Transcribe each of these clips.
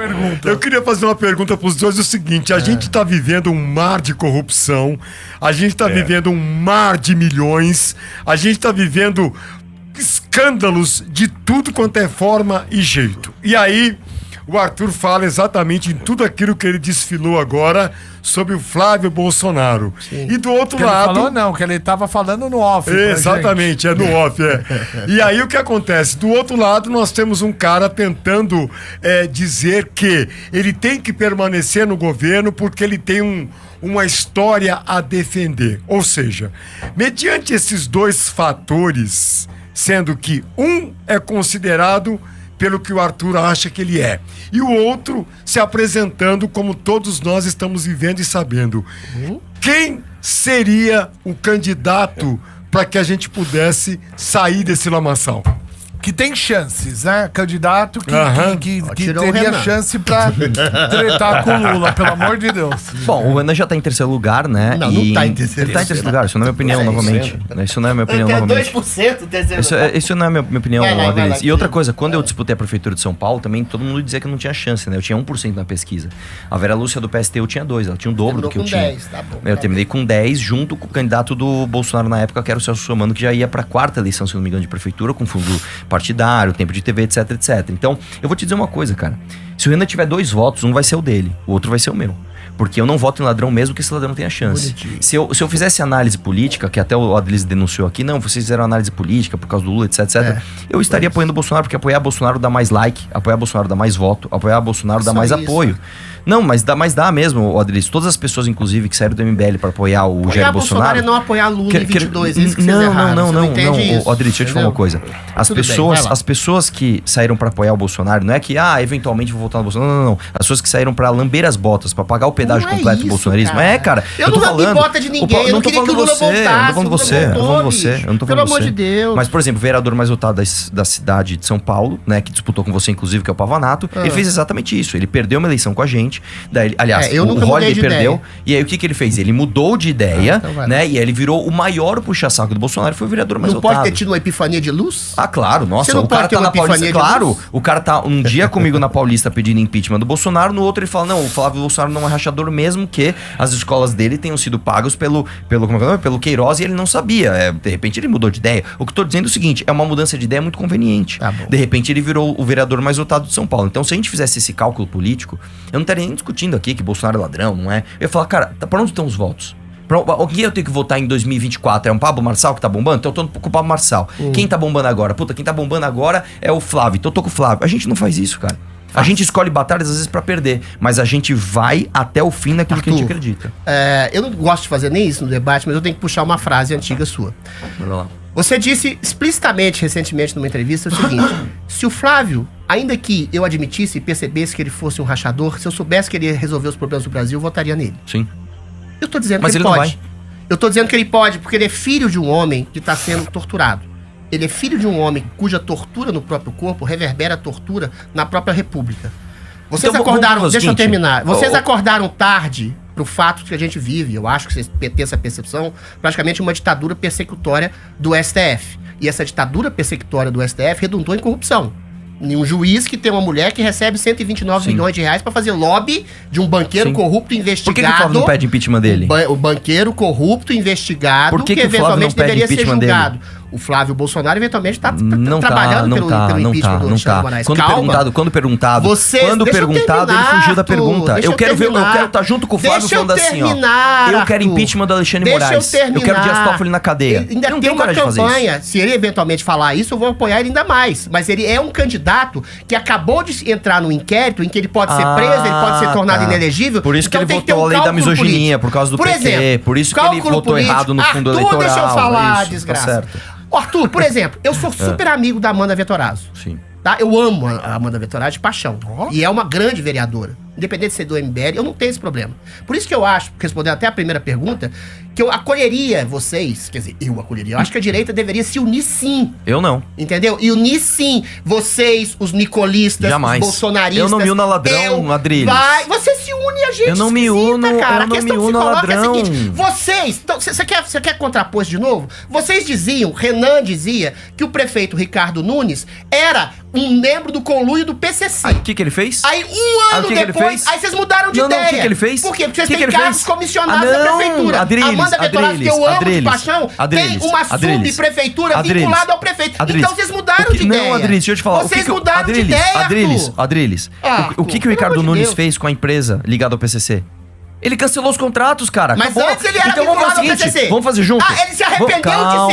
pergunta. Eu queria fazer uma pergunta para os dois, o seguinte, a gente está vivendo um mar de corrupção, a gente está vivendo um mar de milhões, a gente está vivendo escândalos de tudo quanto é forma e jeito. E aí, o Arthur fala exatamente em tudo aquilo que ele desfilou agora sobre o Flávio Bolsonaro. Sim. E do outro que lado... Ele falou não, que ele estava falando no off. Exatamente, é no off. E aí o que acontece? Do outro lado, nós temos um cara tentando dizer que ele tem que permanecer no governo porque ele tem uma história a defender. Ou seja, mediante esses dois fatores, sendo que um é considerado pelo que o Arthur acha que ele é, e o outro se apresentando como todos nós estamos vivendo e sabendo. Quem seria o candidato para que a gente pudesse sair desse lamaçal? Que tem chances, né? Candidato que Tirou teria chance pra tretar com o Lula, pelo amor de Deus. Bom, o Renan já tá em terceiro lugar, né? Não, não tá em terceiro. Ele tá em terceiro lugar, isso não é minha opinião, novamente. Isso não é minha opinião, Tem novamente. 2% terceiro. Isso não é minha opinião, Vai lá, Adriles. vai lá. E outra coisa, quando eu disputei a prefeitura de São Paulo, também todo mundo dizia que eu não tinha chance, né? Eu tinha 1% na pesquisa. A Vera Lúcia do PST eu tinha 2%, ela tinha o dobro do que eu tinha. 10, tá bom. Eu terminei com 10, junto com o candidato do Bolsonaro na época, que era o Celso Russomano, que já ia pra quarta eleição, se não me engano, de prefeitura, com fundo partidário, tempo de TV, etc, etc. Então, eu vou te dizer uma coisa, cara. Se o Renan tiver 2 votos, um vai ser o dele, o outro vai ser o meu. Porque eu não voto em ladrão mesmo que esse ladrão tenha chance. Se eu fizesse análise política, que até o Adriles denunciou aqui, não, vocês fizeram análise política por causa do Lula, etc, etc. Eu estaria apoiando o Bolsonaro, porque apoiar Bolsonaro dá mais like, apoiar Bolsonaro dá mais voto, apoiar Bolsonaro dá mais apoio. Não, mas dá mesmo, Adriles. Todas as pessoas, inclusive, que saíram do MBL para apoiar o Jair Bolsonaro... é não apoiar Lula em 22, isso que vocês erraram. Não, isso, Adriles, deixa eu te falar uma coisa. As pessoas que saíram para apoiar o Bolsonaro, não é que, eventualmente vou votar no Bolsonaro. Não. As pessoas que saíram para lamber as botas, para pagar o pedágio completo do bolsonarismo. Cara. Eu tô não falando... bota de ninguém, eu não queria que o Lula voltasse. Eu não tô falando você, eu não tô falando Pelo amor de Deus. Mas, por exemplo, o vereador mais votado da cidade de São Paulo, né, que disputou com você, inclusive, que é o Pavanato, ele fez exatamente isso. Ele perdeu uma eleição com a gente, daí, aliás, o Holliday perdeu, ideia. E aí o que ele fez? Ele mudou de ideia, né, e aí ele virou o maior puxa-saco do Bolsonaro, foi o vereador mais votado. Não pode ter tido uma epifania de luz? Ah, claro, nossa, o cara tá na Paulista, claro, o cara tá um dia comigo na Paulista pedindo impeachment do Bolsonaro, no outro ele fala, não, o Flávio Bolsonaro não é rachador, mesmo que as escolas dele tenham sido pagas pelo Queiroz e ele não sabia. De repente ele mudou de ideia. O que eu tô dizendo é o seguinte, é uma mudança de ideia muito conveniente. De repente ele virou o vereador mais votado de São Paulo. Então, se a gente fizesse esse cálculo político, eu não estaria nem discutindo aqui que Bolsonaro é ladrão, não é? Eu ia falar, cara, pra onde estão os votos? O que eu tenho que votar em 2024? É um Pablo Marçal que tá bombando? Então eu tô com o Pablo Marçal. Quem tá bombando agora? Quem tá bombando agora é o Flávio. Então eu tô com o Flávio. A gente não faz isso, cara. A gente escolhe batalhas às vezes pra perder, mas a gente vai até o fim naquilo que a gente acredita. Eu não gosto de fazer nem isso no debate, mas eu tenho que puxar uma frase antiga sua. Bora lá. Você disse explicitamente, recentemente, numa entrevista, o seguinte: se o Flávio, ainda que eu admitisse e percebesse que ele fosse um rachador, se eu soubesse que ele ia resolver os problemas do Brasil, eu votaria nele. Sim. Eu tô dizendo mas que ele pode. Não vai. Eu tô dizendo que ele pode, porque ele é filho de um homem que tá sendo torturado. Ele é filho de um homem cuja tortura no próprio corpo reverbera a tortura na própria república. Vocês então, acordaram, deixa eu terminar. Vocês acordaram tarde pro fato que a gente vive, eu acho que vocês têm essa percepção, praticamente uma ditadura persecutória do STF. E essa ditadura persecutória do STF redundou em corrupção. Em um juiz que tem uma mulher que recebe 129 milhões de reais pra fazer lobby de um banqueiro corrupto investigado. Por que o Flávio não pede impeachment dele? O banqueiro corrupto investigado que eventualmente deveria ser julgado. O Flávio Bolsonaro eventualmente está trabalhando pelo impeachment do Alexandre de Moraes. Quando perguntado, ele fugiu da pergunta. Eu quero estar junto com o Flávio falando assim, ó. Eu quero impeachment do Alexandre de Moraes. Eu quero Dias Toffoli na cadeia. Ainda tem uma campanha. Se ele eventualmente falar isso, eu vou apoiar ele ainda mais. Mas ele é um candidato que acabou de entrar no inquérito em que ele pode ser preso, ele pode ser tornado inelegível. Por isso que ele votou a lei da misoginia, por causa do PT. Por isso que ele votou errado no fundo eleitoral. Deixa eu falar, desgraça. Arthur, por exemplo, eu sou super amigo da Amanda Vettorazzo. Sim. Tá? Eu amo a Amanda Vettorazzo de paixão. E é uma grande vereadora. Independente de ser do MBL, eu não tenho esse problema. Por isso que eu acho, respondendo até a primeira pergunta, que eu acolheria vocês, quer dizer, eu acolheria. Eu acho que a direita deveria se unir sim. Eu não. Entendeu? E unir sim vocês, os nicolistas, jamais. Os bolsonaristas. Eu não me uno a ladrão, Adriles. Você se une a gente. Eu não me uno, cara. Eu não me uno a ladrão. É a seguinte, vocês, então, você quer contrapor isso de novo? Vocês diziam, Renan dizia, que o prefeito Ricardo Nunes era um membro do conluio do PCC. Aí o que ele fez? Aí um ano depois, aí vocês mudaram de ideia. O que ele fez? Por quê? Porque vocês Que têm ele cargos fez? comissionados da prefeitura. Amanda Vetorazzo, que eu amo de paixão, tem uma subprefeitura vinculada ao prefeito. Então vocês mudaram de ideia. Não, Adriles, deixa eu te falar. Vocês mudaram de ideia, Adriles. Arthur, O que o Ricardo Nunes fez com a empresa ligada ao PCC? Ele cancelou os contratos, cara. Mas acabou. antes ele era então vamos fazer o vinculado ao seguinte, PCC. vamos fazer junto. Ele se arrependeu de ser...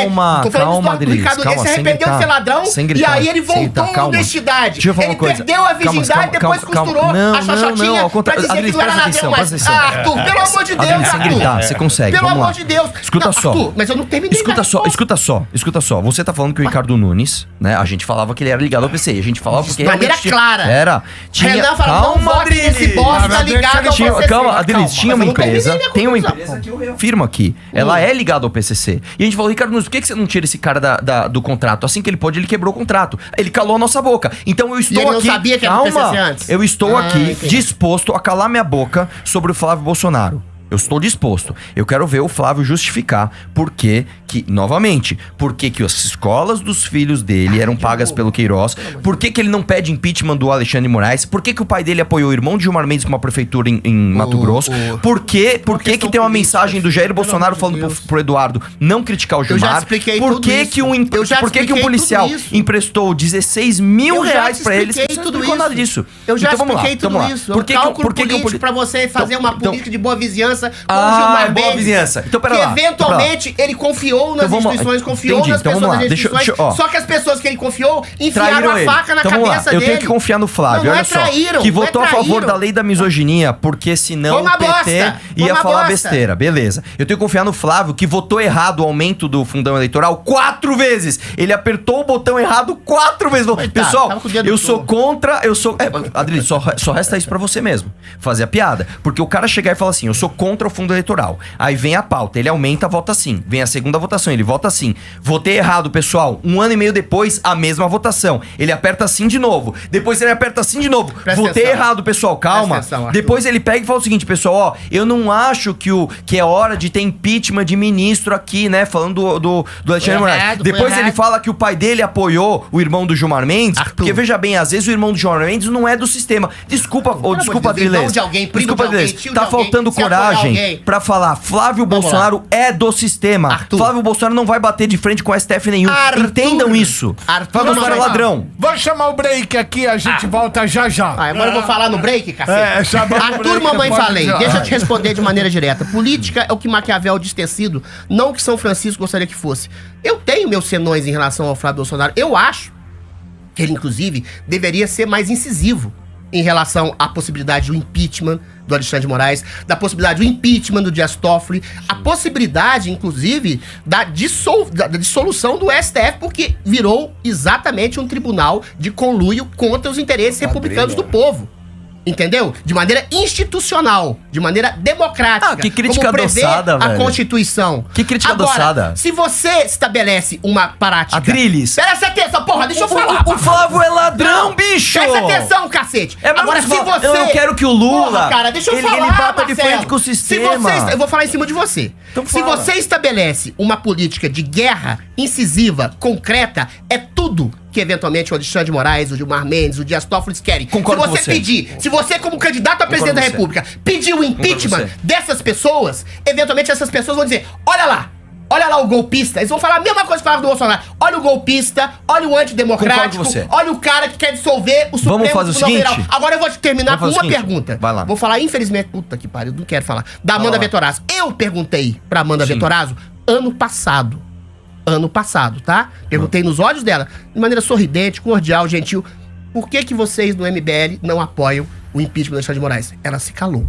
Calma, Tô falando calma, do Adriles, Ricardo, calma, ele se sem arrependeu de ser ladrão sem e gritar, aí ele voltou à calma. honestidade. Deixa eu falar ele uma coisa. perdeu a virgindade e depois costurou a xoxotinha pra dizer Adriles, que não era presta ladrão. atenção, Mas, Arthur, pelo amor de Deus, Adriles, sem gritar, você consegue, Pelo vamos amor lá. de Deus. Escuta só. Arthur, mas eu não terminei. Escuta só. Você tá falando que o Ricardo Nunes, né? A gente falava que ele era ligado ao PC. A gente falava porque De maneira realmente clara. Era. Renan falou, não vote nesse bosta ligado ao PCC. Calma, Adriles, tinha uma Mas eu não terminei empresa. minha Tem uma conclusão. empresa que eu reafirmo aqui. Ela é ligada ao PCC. E a gente falou, Ricardo Nunes, por que você não tira esse cara do contrato? Assim que ele pôde, ele quebrou o contrato. Ele calou a nossa boca. Então eu estou ele não aqui. sabia que era do PCC antes? Eu estou aqui entendi. disposto a calar minha boca sobre o Flávio Bolsonaro. Eu estou disposto. Eu quero ver o Flávio justificar por que, novamente, por que as escolas dos filhos dele eram pagas pelo Queiroz, por que ele não pede impeachment do Alexandre de Moraes, por que o pai dele apoiou o irmão de Gilmar Mendes com uma prefeitura em Mato Grosso, por que tem uma mensagem do Jair Bolsonaro falando pro Eduardo não criticar o Gilmar, já expliquei por tudo que isso. por que um policial emprestou 16 mil reais pra eles? Eu Você já não tudo explicou isso. nada disso. Eu já Então, vamos lá, expliquei tudo vamos lá. isso. Por que cálculo por que um político pra você fazer uma então- política de boa vizinhança com o Ah, Gilmar boa Mendes. vizinhança. Então, pera que lá, eventualmente ele confiou nas Então, vamos lá. instituições, confiou Entendi, nas então, pessoas vamos lá. das Deixa- instituições. deixa- ó. Só que as pessoas que ele confiou enfiaram Traíram a ele. faca na Então, vamos lá. cabeça Eu dele. tenho que confiar no Flávio, Não olha é só. traíram, Que não é votou a favor traíram. da lei da misoginia, porque senão Foi uma o PT bosta, foi ia uma falar bosta. besteira. Beleza. Eu tenho que confiar no Flávio, que votou errado o aumento do fundão eleitoral 4 vezes. Ele apertou o botão errado 4 vezes. Pessoal, tava com o dedo eu sou todo. contra, Adriles, só resta isso pra você mesmo. Fazer a piada. Porque o cara chegar e falar assim, eu sou contra o fundo eleitoral. Aí vem a pauta, ele aumenta, vota sim. Vem a segunda votação, ele vota sim. Votei errado, pessoal. 1 ano e meio depois, a mesma votação. Ele aperta sim de novo. Depois ele aperta sim de novo. Presta Votei atenção. errado, pessoal. Calma. Presta atenção, Arthur. Depois ele pega e fala o seguinte, pessoal, ó, eu não acho que é hora de ter impeachment de ministro aqui, né? Falando do Alexandre Foi Moraes. errado, Depois foi ele errado. fala que o pai dele apoiou o irmão do Gilmar Mendes. Arthur. Porque veja bem, às vezes o irmão do Gilmar Mendes não é do sistema. Desculpa, desculpa, amor de Deus, Adriles. irmão de alguém, primo Desculpa, de alguém, Adriles. tio Tá de alguém, faltando se apoiar coragem alguém. pra falar. Flávio Vamos Bolsonaro é do sistema. Arthur. Flávio Bolsonaro não vai bater de frente com o STF nenhum. Arthur. Entendam isso. Arthur, Flávio Bolsonaro é não vai ladrão. Vamos chamar o break aqui, a gente volta já já. Agora eu vou falar no break, cacete. chamar no Arthur, break, mamãe, pode falei. já. Deixa eu te responder de maneira direta. Política é o que Maquiavel diz ter sido, não o que São Francisco gostaria que fosse. Eu tenho meus senões em relação ao Flávio Bolsonaro. Eu acho que ele, inclusive, deveria ser mais incisivo em relação à possibilidade do impeachment do Alexandre de Moraes, da possibilidade do impeachment do Dias Toffoli, a possibilidade, inclusive, da dissolução do STF, porque virou exatamente um tribunal de conluio contra os interesses republicanos do povo. Entendeu? De maneira institucional, de maneira democrática. Ah, que crítica como prevê adoçada, a velho. Constituição. Que crítica Agora, adoçada. se você estabelece uma prática... Adriles. Presta atenção, porra, deixa eu falar. O Flávio é ladrão, bicho! Presta atenção, cacete. É, mas Agora, se você fala, você... eu não quero que o Lula, Porra, cara, deixa eu ele falar, bata de Marcelo. frente com o sistema. Se você, eu vou falar em cima de você. Então se fala. você estabelece uma política de guerra incisiva, concreta, é tudo que eventualmente o Alexandre de Moraes, o Gilmar Mendes, o Dias Toffoli querem. Concordo se com você você. pedir, se você como candidato a presidente da com você. República pedir o impeachment com você. dessas pessoas, eventualmente essas pessoas vão dizer, olha lá o golpista. Eles vão falar a mesma coisa que falavam do Bolsonaro. Olha o golpista, olha o antidemocrático, Concordo com você. olha o cara que quer dissolver o Supremo Vamos fazer o Tribunal seguinte? Federal. Agora eu vou te terminar com Vamos fazer uma o seguinte. pergunta. Vai lá. Vou falar, infelizmente, puta que pariu, não quero falar. Da Amanda lá. Vetorazzo. Eu perguntei pra Amanda Sim. Vetorazzo ano passado, tá? Perguntei nos olhos dela, de maneira sorridente, cordial, gentil, por que vocês do MBL não apoiam o impeachment do Alexandre de Moraes? Ela se calou.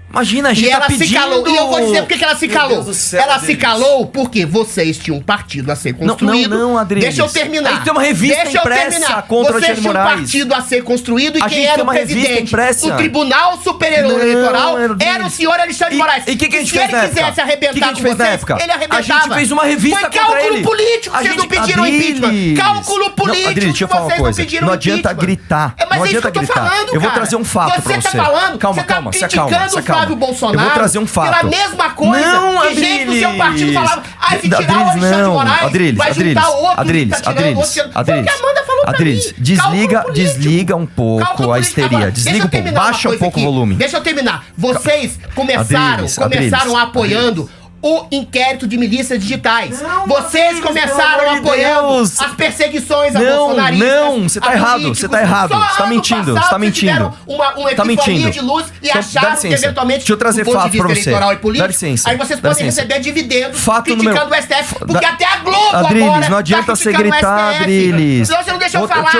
Imagina, a gente E ela tá pedindo... se calou. E eu vou dizer por que ela se Meu calou. Deus do céu, Ela se Adriles. calou porque vocês tinham um partido a ser construído. não, Adriles. Deixa eu terminar. A gente tem uma revista Deixa eu impressa terminar. contra o Vocês Alexandre tinham um Moraes. partido a ser construído e A quem gente era tem o uma revista presidente impressa. do Tribunal Superior Não, Eleitoral Adriles. era o senhor Alexandre de Moraes. E o que a gente se fez na ele época? quisesse arrebentar Que a gente com fez na vocês, época? ele arrebentava. A gente fez uma revista Foi contra cálculo ele. político que A vocês não gente- pediram Adriles. impeachment. Cálculo político Não, Adriles, deixa eu que falar uma vocês não coisa. pediram Não adianta impeachment. gritar. É, mas Não é isso que adianta eu tô gritar. falando, Eu vou cara. trazer um fato pra você. Você tá falando, Calma, você tá calma, se criticando acalma, se o Flávio acalma. Bolsonaro Eu vou trazer um fato. pela mesma coisa Não, que gente do seu Adriles. partido falava, se tirar o Adriles, Alexandre de não. Moraes, Adriles, vai juntar Adriles, outro Adriles, que tá tirando Adriles, outro. Foi o que Adriles, a Amanda falou Adriles, desliga um pouco a histeria. Desliga um pouco, baixa um pouco o volume. Deixa eu terminar. Vocês começaram apoiando o inquérito de milícias digitais. Vocês começaram apoiando as perseguições a bolsonaristas. Não, você tá errado, você tá errado. Você tá mentindo, você tá mentindo. Uma epifania de luz e acharam que eventualmente, deixa eu trazer fato pra você. eleitoral e político, dá licença. aí vocês podem receber dividendos criticando o STF, porque até a Globo Adriles, agora não adianta você gritar, Adriles. Senão você não deixa eu falar. Deixa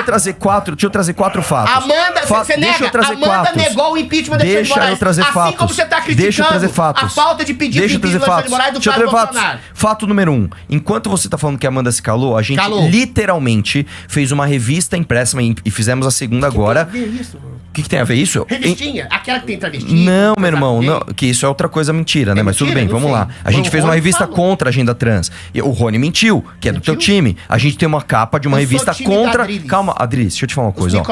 eu trazer quatro fatos. Amanda, você nega? Amanda negou o impeachment do Alexandre de Moraes. Deixa eu trazer fatos. Assim como você tá criticando a falta de pedido de impeachment do Alexandre de Moraes do Flávio Bolsonaro. Fato número 1. Enquanto você tá falando que a Amanda se calou, a gente literalmente fez uma revista impressa e fizemos a segunda agora. O que tem a ver isso? Revistinha? Aquela que tem travesti? Não, meu irmão, não, que isso é outra coisa mentira, né? Mas tudo bem, vamos lá. A gente fez uma revista contra a agenda trans. E o Rony mentiu, que é do teu time. A gente tem uma capa de uma revista contra. Calma, Adriles, deixa eu te falar uma coisa.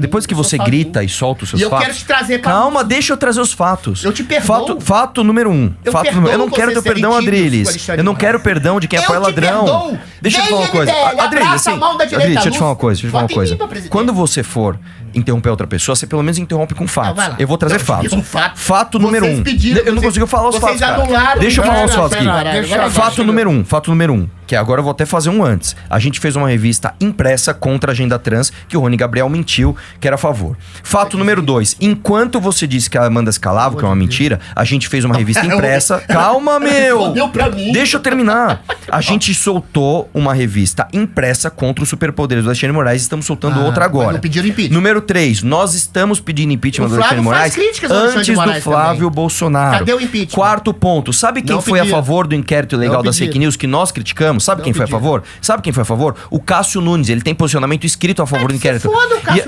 Depois que você grita e solta os seus fatos. Eu quero te trazer pra... Calma, deixa eu trazer os fatos. Eu te perdoo. Fato número 1. Eu não quero teu perdão, Adriles. Eu não quero perdão de quem apoia ladrão. Deixa eu te falar uma coisa. Adriles, deixa eu te falar uma coisa. Quando você for interromper outra pessoa, você pelo menos interrompe com fatos. Eu vou trazer fatos. Fato número 1. Eu não consigo falar os fatos, cara. Deixa eu falar os fatos aqui. Fato número 1. Que agora eu vou até fazer um antes. A gente fez uma revista impressa contra a agenda trans, que o Rony Gabriel mentiu que era a favor. Fato número 2. Enquanto você disse que a Amanda se calava, que é uma mentira, a gente fez uma revista impressa. Calma, meu! Deixa eu terminar. A gente soltou uma revista impressa contra os superpoderes do Alexandre de Moraes e estamos soltando outra agora. Número 3. Nós estamos pedindo impeachment do Alexandre de Moraes antes do Flávio Bolsonaro. Cadê o impeachment? Quarto ponto. Sabe quem foi a favor do inquérito ilegal das fake news que nós criticamos? Sabe quem foi a favor? O Cássio Nunes. Ele tem posicionamento escrito a favor do inquérito.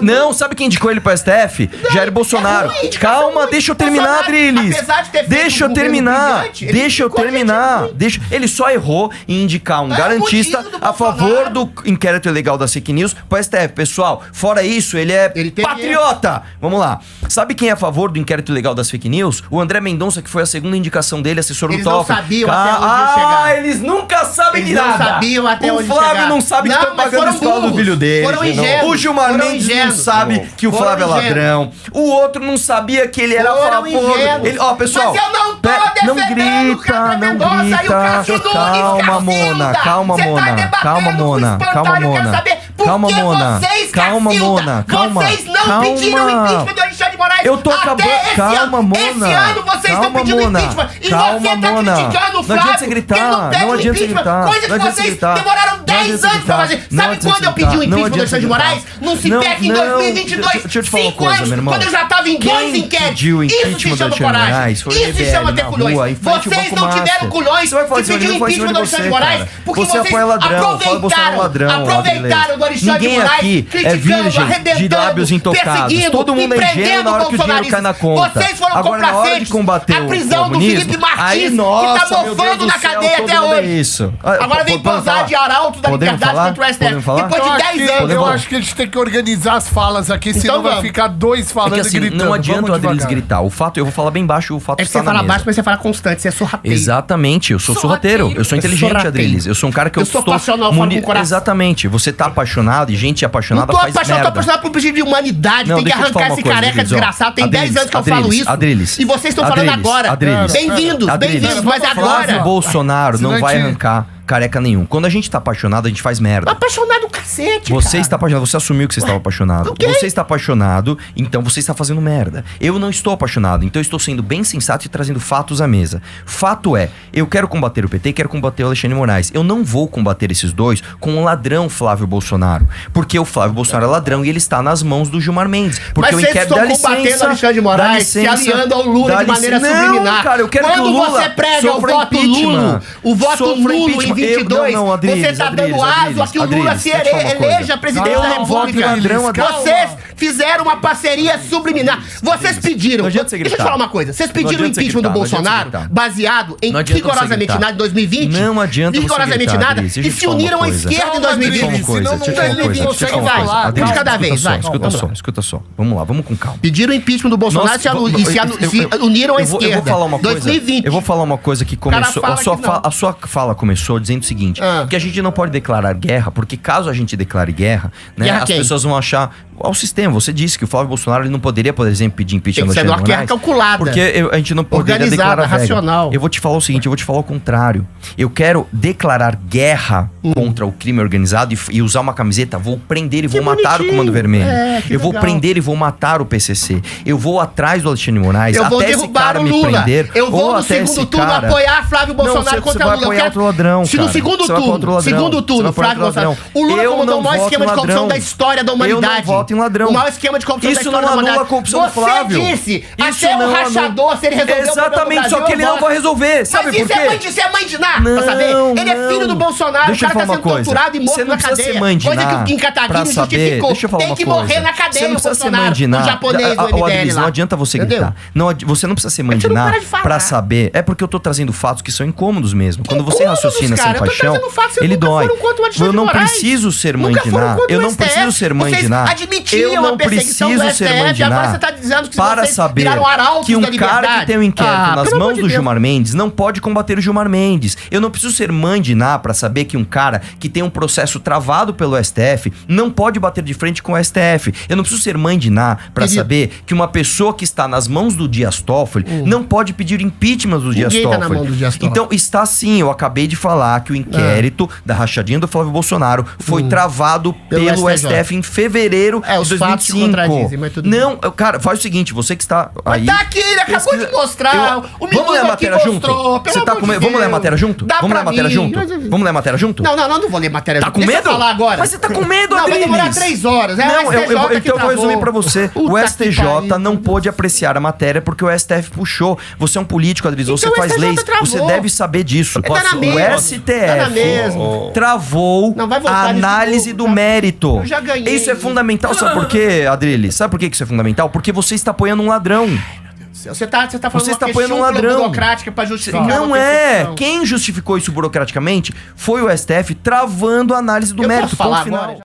Não, sabe quem indicou ele pro STF? Jair Bolsonaro. Calma, deixa eu terminar, Adriles. Deixa eu terminar. Ele só errou em indicar um garantista a favor do inquérito ilegal da fake news pro STF. Pessoal, fora isso, ele é patriota. Vamos lá. Sabe quem é a favor do inquérito ilegal das fake news? O André Mendonça, que foi a segunda indicação dele, assessor do Toffoli. Eles não sabiam até onde ia chegar. Eles nunca sabem de nada. Não sabiam até onde chegar. O Flávio não sabe que estão pagando a escola do filho dele. Foram ingênuos. O Gilmar Mendes não sabe que o Flávio é ladrão. O outro não sabia que ele era a favor. Ó, pessoal. Mas eu não tô defendendo o André Mendonça e o Cássio Nunes. Calma, Mona. Calma, Vocês não pediram impeachment do Alexandre de Moraes. Eu tô acabando. Calma, Mona. Esse ano vocês estão pedindo impeachment. E você tá criticando o Flávio. Não adianta você gritar. Coisa que vocês demoraram 10 anos pra fazer. Sabe quando eu pedi o impeachment do Alexandre de Moraes? Num CIPEC em 2022. Deixa eu te falar uma coisa, meu irmão. Quando eu já tava em 2 inquéritos. Isso se chama coragem. Isso se chama ter culhões. Vocês não tiveram culhões de pedir o impeachment do Alexandre de Moraes porque vocês aproveitaram do Alexandre de Moraes criticando, arrebentando, perseguindo todo mundo e é ingênuo na hora que o dinheiro cai na conta. Vocês foram agora, na hora de combater a prisão do Felipe Martins, que tá mofando na cadeia até hoje. Isso. Agora vem posar de arauto da liberdade contra o STF. Depois de 10 anos. Eu acho que a gente tem que organizar as falas aqui, senão vai ficar dois falando e gritando. Não adianta o Adriles gritar. O fato, eu vou falar bem baixo, o fato está na mesa. Você fala baixo, mas você fala constante, você é sorrateiro. Exatamente, eu sou sorrateiro. Eu sou inteligente, Adriles. Eu sou um cara que eu sou apaixonado, eu falo com o coração. Exatamente. Você tá apaixonado e gente apaixonada faz merda. Eu tô apaixonado por um princípio de humanidade. Tem que arrancar esse careca desgraçado. Tem 10 anos que eu falo isso. Adriles. E vocês estão falando agora. Bem-vindos, mas agora. Flávio Bolsonaro não vai arrancar careca nenhum. Quando a gente tá apaixonado, a gente faz merda. Apaixonado cacete, Você está apaixonado, você assumiu que você estava apaixonado. Você está apaixonado, então você está fazendo merda. Eu não estou apaixonado, então eu estou sendo bem sensato e trazendo fatos à mesa. Fato é, eu quero combater o PT e quero combater o Alexandre de Moraes. Eu não vou combater esses dois com o ladrão Flávio Bolsonaro. Porque o Flávio Bolsonaro é ladrão e ele está nas mãos do Gilmar Mendes. Porque mas vocês estão combatendo o Alexandre de Moraes, se aliando ao Lula de maneira subliminar. Cara, eu quero que o Lula você prega o voto Lula, o voto nulo em 22, você tá dando aso a que o Lula se eleja presidente da República. Vocês fizeram uma parceria subliminar. Vocês pediram. Não adianta você Deixa eu te gritar. falar uma coisa. Vocês Não pediram o adianta você impeachment do gritar, não adianta você Bolsonaro gritar. baseado em Não adianta você rigorosamente gritar. nada em 2020. Não adianta você rigorosamente gritar, nada. Adriles, deixa E eu te se falar uma uniram à coisa. esquerda em Calma, 2020. Adriles, senão não Deixa eu te falar uma coisa, deixa eu te falar uma coisa. Vai, Adriles, de cada vez, escuta vai. só, escuta Vamos só, lá. escuta só. Vamos lá, vamos com calma. Pediram o impeachment do Bolsonaro e se uniram à esquerda. Eu vou falar uma coisa. 2020. Eu vou falar uma coisa que começou. fala A sua, que não. a sua fala começou dizendo o seguinte: que a gente não pode declarar guerra, porque caso a gente declare guerra, né, Guerra as quem? pessoas vão achar ao sistema. Você disse que o Flávio Bolsonaro ele não poderia, por exemplo, pedir impeachment Tem que ser do uma Alexandre guerra de Moraes, calculada. porque a gente não poderia Organizada, declarar guerra. racional. Eu vou te falar o seguinte, eu vou te falar o contrário. Eu quero declarar guerra contra o crime organizado e usar uma camiseta, vou prender e vou matar o bonitinho. Comando Vermelho. Que Eu vou legal. prender e vou matar o PCC. Eu vou atrás do Alexandre de Moraes Eu vou até esse derrubar cara o me Lula. prender. Eu vou ou no até esse segundo turno cara... apoiar Flávio Bolsonaro Não, você contra vai o Lula. apoiar outro ladrão, Se no cara. segundo Você vai apoiar outro turno, ladrão. segundo turno, Você vai Flávio apoiar outro Bolsonaro. O Lula Eu comandou não o maior voto esquema em de corrupção ladrão. da história da Eu humanidade. não voto em ladrão. O maior esquema de corrupção Isso da história não da anula humanidade. a corrupção do Flávio. Disse, Isso até não o rachador, se ele resolveu o problema do Exatamente, Brasil, só que ele eu não voto. vai resolver. Sabe Mas por isso quê? é mãe de nada, pra saber? Ele é filho do Bolsonaro, Deixa o eu cara tá falar sendo uma coisa. torturado e morto Você não na precisa cadeia. ser mãe de Coisa que nada o Kim Kataguiri pra saber. justificou. Deixa eu falar Tem uma que coisa. morrer na Você cadeia não o precisa ser mãe Bolsonaro, de o nada. japonês do MBL Adriles, lá. não adianta você Entendeu? gritar. Você não precisa ser mãe de Você não nada para de falar. pra saber. É porque eu tô trazendo fatos que são incômodos mesmo. Quando você Incômodos, raciocina sem cara. Eu tô paixão, trazendo fatos que ele nunca dói. foram contra o Alexandre Eu não de Moraes. preciso ser mãe Nunca de foram nada. contra Eu o não STF. preciso ser mãe de Vocês nada. admitiam Eu não a perseguição do preciso ser mãe de STF, agora nada. você tá dizendo que Para vocês saber viraram arautos que um da cara que liberdade. tem um inquérito nas pelo amor mãos de do Deus. Gilmar Mendes não pode combater o Gilmar Mendes. Eu não preciso ser mãe de Ná pra saber que um cara que tem um processo travado pelo STF não pode bater de frente com o STF. Eu não preciso ser mãe de Ná pra saber que uma pessoa que está nas mãos do Dias Toffoli não pode pedir impeachment do Dias Ninguém Toffoli. tá na mão do Dias Toffoli. Então está sim, eu acabei de falar que o inquérito da rachadinha do Flávio Bolsonaro foi travado pelo STJ. STF em fevereiro Os de fatos se 2025. contradizem, mas tudo Não, cara, faz o seguinte, você que está aí... Tá aqui, ele acabou pesquisa- de mostrar. O Vamos ler a menino matéria aqui junto? mostrou, pelo Você tá amor com de medo? Vamos ler a Deus. matéria junto? Dá Vamos ler a pra matéria mim. junto? Vamos ler a matéria junto? Não vou ler matéria. Tá com Deixa medo? eu falar agora. Mas você tá com medo, Não, vai Adriles. demorar 3 horas. É Não, o STJ que então eu vou travou. resumir pra você. Puta O que STJ pariu. não pôde apreciar a matéria porque o STF puxou. Você é um político, Adriles, Então você o faz STJ leis, travou. você deve saber disso. Tá na O mesma. STF Tá na mesma. travou Não, vai a voltar nisso de análise novo, do tá? mérito. Eu já ganhei. Isso é fundamental, sabe por quê, Adriles? Sabe por que isso é fundamental? Porque você está apoiando um ladrão. Você tá falando Você está uma apoiando um questão ladrão. burocrática pra justificar Não uma é. perseguição. Quem justificou isso burocraticamente foi o STF travando a análise do Eu mérito. posso falar Ponto final. agora?